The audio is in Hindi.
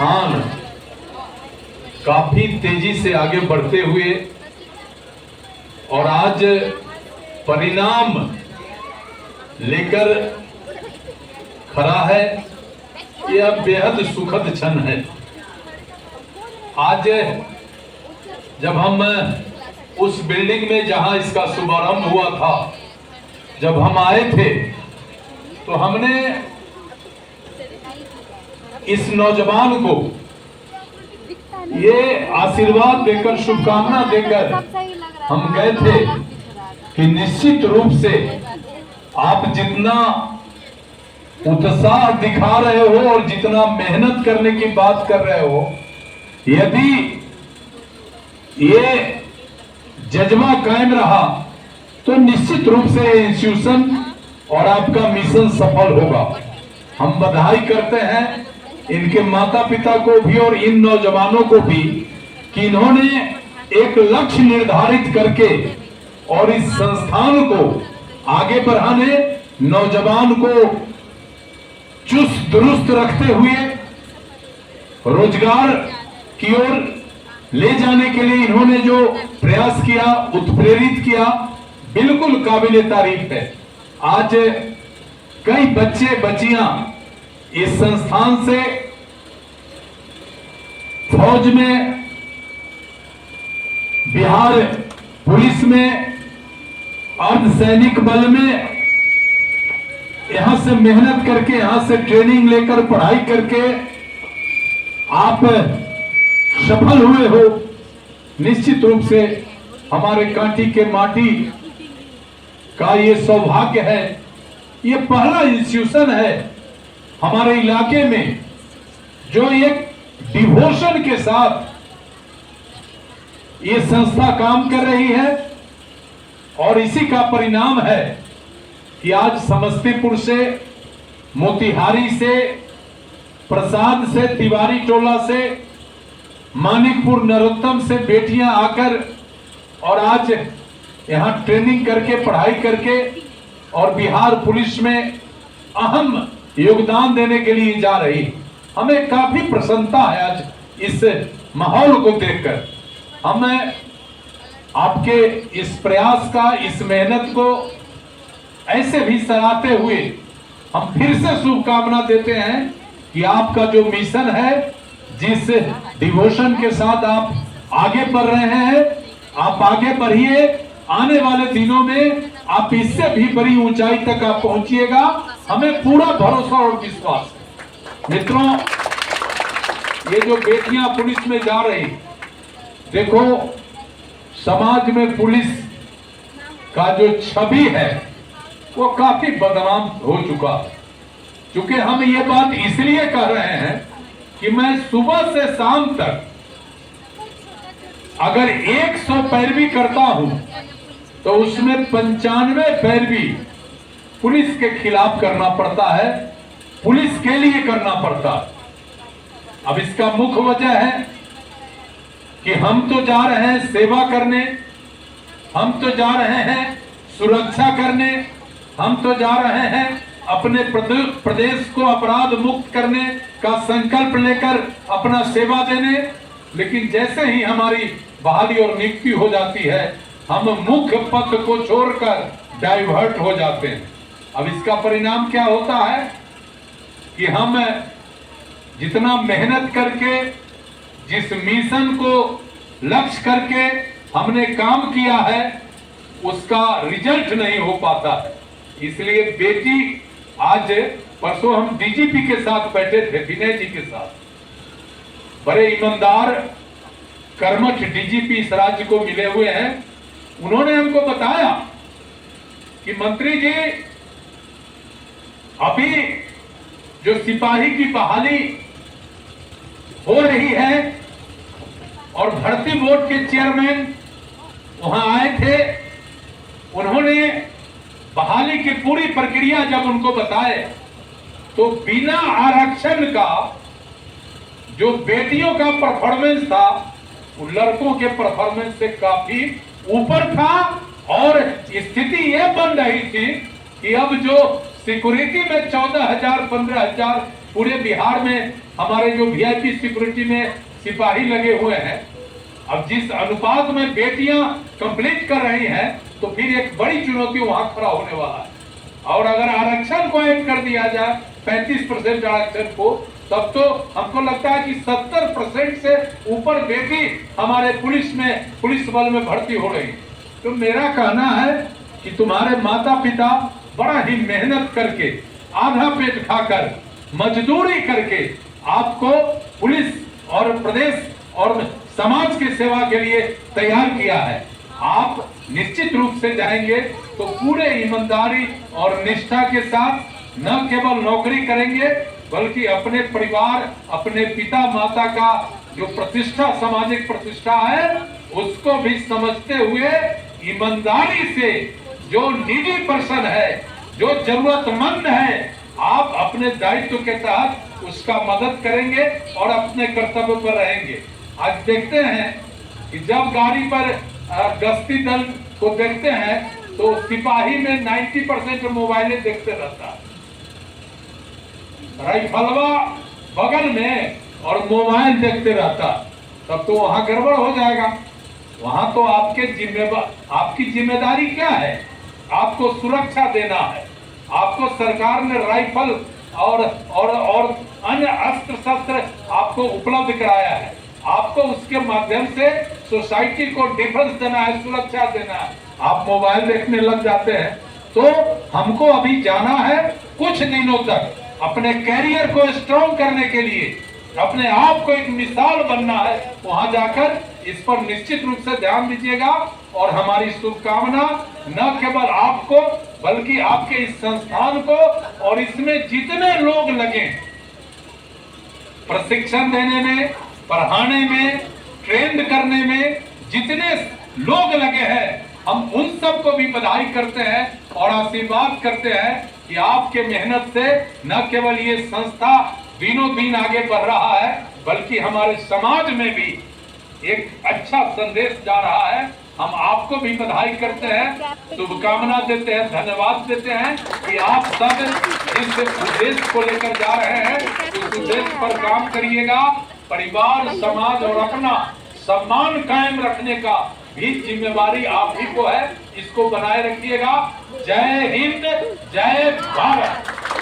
हाँ, काफी तेजी से आगे बढ़ते हुए और आज परिणाम लेकर खड़ा है। यह बेहद सुखद क्षण है। आज जब हम उस बिल्डिंग में जहां इसका शुभारंभ हुआ था, जब हम आए थे तो हमने इस नौजवान को ये आशीर्वाद देकर, शुभकामना देकर हम गए थे कि निश्चित रूप से आप जितना उत्साह दिखा रहे हो और जितना मेहनत करने की बात कर रहे हो, यदि ये जज्बा कायम रहा तो निश्चित रूप से इंस्टीट्यूशन और आपका मिशन सफल होगा। हम बधाई करते हैं इनके माता पिता को भी और इन नौजवानों को भी कि इन्होंने एक लक्ष्य निर्धारित करके और इस संस्थान को आगे बढ़ाने, नौजवान को चुस्त दुरुस्त रखते हुए रोजगार की ओर ले जाने के लिए इन्होंने जो प्रयास किया, उत्प्रेरित किया, बिल्कुल काबिले तारीफ है। आज कई बच्चे बच्चियां इस संस्थान से फौज में, बिहार पुलिस में, अर्धसैनिक बल में यहां से मेहनत करके, यहां से ट्रेनिंग लेकर, पढ़ाई करके आप सफल हुए हो। निश्चित रूप से हमारे कांटी के माटी का ये सौभाग्य है। ये पहला इंस्टीट्यूशन है हमारे इलाके में जो एक डिवोशन के साथ ये संस्था काम कर रही है, और इसी का परिणाम है कि आज समस्तीपुर से, मोतिहारी से, प्रसाद से, तिवारी टोला से, मानिकपुर, नरोत्तम से बेटियां आकर और आज यहां ट्रेनिंग करके, पढ़ाई करके और बिहार पुलिस में अहम योगदान देने के लिए जा रही। हमें काफी प्रसन्नता है आज इस माहौल को देखकर। हमें आपके इस प्रयास का, इस मेहनत को ऐसे भी सराहते हुए हम फिर से शुभकामना देते हैं कि आपका जो मिशन है, जिस डिवोशन के साथ आप आगे बढ़ रहे हैं, आप आगे बढ़िए। आने वाले दिनों में आप इससे भी बड़ी ऊंचाई तक आप पहुंचिएगा, हमें पूरा भरोसा और विश्वास है। मित्रों, ये जो बेटियां पुलिस में जा रही, देखो समाज में पुलिस का जो छवि है वो काफी बदनाम हो चुका। क्योंकि हम ये बात इसलिए कह रहे हैं कि मैं सुबह से शाम तक अगर 100 पैरवी करता हूं तो उसमें 95 पैरवी पुलिस के खिलाफ करना पड़ता है, पुलिस के लिए करना पड़ता है। अब इसका मुख्य वजह है कि हम तो जा रहे हैं सेवा करने, हम तो जा रहे हैं सुरक्षा करने, हम तो जा रहे हैं अपने प्रदेश को अपराध मुक्त करने का संकल्प लेकर अपना सेवा देने। लेकिन जैसे ही हमारी बहाली और नियुक्ति हो जाती है, हम मुख्य पथ को छोड़कर डाइवर्ट हो जाते हैं। अब इसका परिणाम क्या होता है कि हम जितना मेहनत करके, जिस मिशन को लक्ष्य करके हमने काम किया है, उसका रिजल्ट नहीं हो पाता है। इसलिए बेटी, आज परसों हम डीजीपी के साथ बैठे थे, विनय जी के साथ, बड़े ईमानदार कर्मठ डीजीपी इस राज्य को मिले हुए हैं। उन्होंने हमको बताया कि मंत्री जी, अभी जो सिपाही की बहाली हो रही है और भर्ती बोर्ड के चेयरमैन वहां आए थे, उन्होंने बहाली की पूरी प्रक्रिया जब उनको बताए तो बिना आरक्षण का जो बेटियों का परफॉर्मेंस था वो लड़कों के परफॉर्मेंस से काफी ऊपर था। और स्थिति यह बन रही थी कि अब जो सिक्योरिटी में 14,000 15,000 पूरे बिहार में हमारे जो वीआईपी सिक्योरिटी में सिपाही लगे हुए हैं, अब जिस अनुपात में बेटियां कंप्लीट कर रही हैं, तो फिर एक बड़ी चुनौती वहां खड़ा होने वाला है। और अगर आरक्षण को ऐड कर दिया जाए 35% आरक्षण को, तब तो हमको लगता है कि 70% से ऊपर बेटी हमारे पुलिस बल में भर्ती हो रही है। तो मेरा कहना है कि तुम्हारे माता पिता बड़ा ही मेहनत करके, आधा पेट खाकर, मजदूरी करके आपको पुलिस और प्रदेश और समाज की सेवा के लिए तैयार किया है। आप निश्चित रूप से जाएंगे तो पूरे ईमानदारी और निष्ठा के साथ न केवल नौकरी करेंगे, बल्कि अपने परिवार, अपने पिता माता का जो प्रतिष्ठा, सामाजिक प्रतिष्ठा है, उसको भी समझते हुए ईमानदारी से जो नीडी पर्सन है, जो जरूरतमंद है, आप अपने दायित्व के तहत उसका मदद करेंगे और अपने कर्तव्य पर रहेंगे। आज देखते हैं कि जब गाड़ी पर गश्ती दल को देखते हैं तो सिपाही में 90% मोबाइलें देखते रहता है, राइफलवा बगल में और मोबाइल देखते रहता, तब तो वहां गड़बड़ हो जाएगा। वहां तो आपकी जिम्मेदारी क्या है? आपको सुरक्षा देना है। आपको सरकार ने राइफल और अन्य अस्त्र शस्त्र आपको उपलब्ध कराया है। आपको उसके माध्यम से सोसाइटी को डिफेंस देना है, सुरक्षा देना है। आप मोबाइल देखने लग जाते हैं। तो हमको अभी जाना है कुछ दिनों तक, अपने कैरियर को स्ट्रॉन्ग करने के लिए, अपने आप को एक मिसाल बनना है। वहां जाकर इस पर निश्चित रूप से ध्यान दीजिएगा और हमारी शुभकामना न केवल आपको बल्कि आपके इस संस्थान को और इसमें जितने लोग लगे प्रशिक्षण देने में, पढ़ाने में, ट्रेंड करने में, जितने लोग लगे हैं, हम उन सबको भी बधाई करते हैं और आशीर्वाद करते हैं कि आपके मेहनत से न केवल ये संस्था दिनों दिन आगे बढ़ रहा है, बल्कि हमारे समाज में भी एक अच्छा संदेश जा रहा है। हम आपको भी बधाई करते हैं, शुभकामना देते हैं, धन्यवाद देते हैं कि आप सब जिस उद्देश्य को लेकर जा रहे हैं उस उद्देश्य पर काम करिएगा। परिवार, समाज और अपना सम्मान कायम रखने का भी जिम्मेवारी आप ही को है, इसको बनाए रखिएगा। जय हिंद, जय भारत।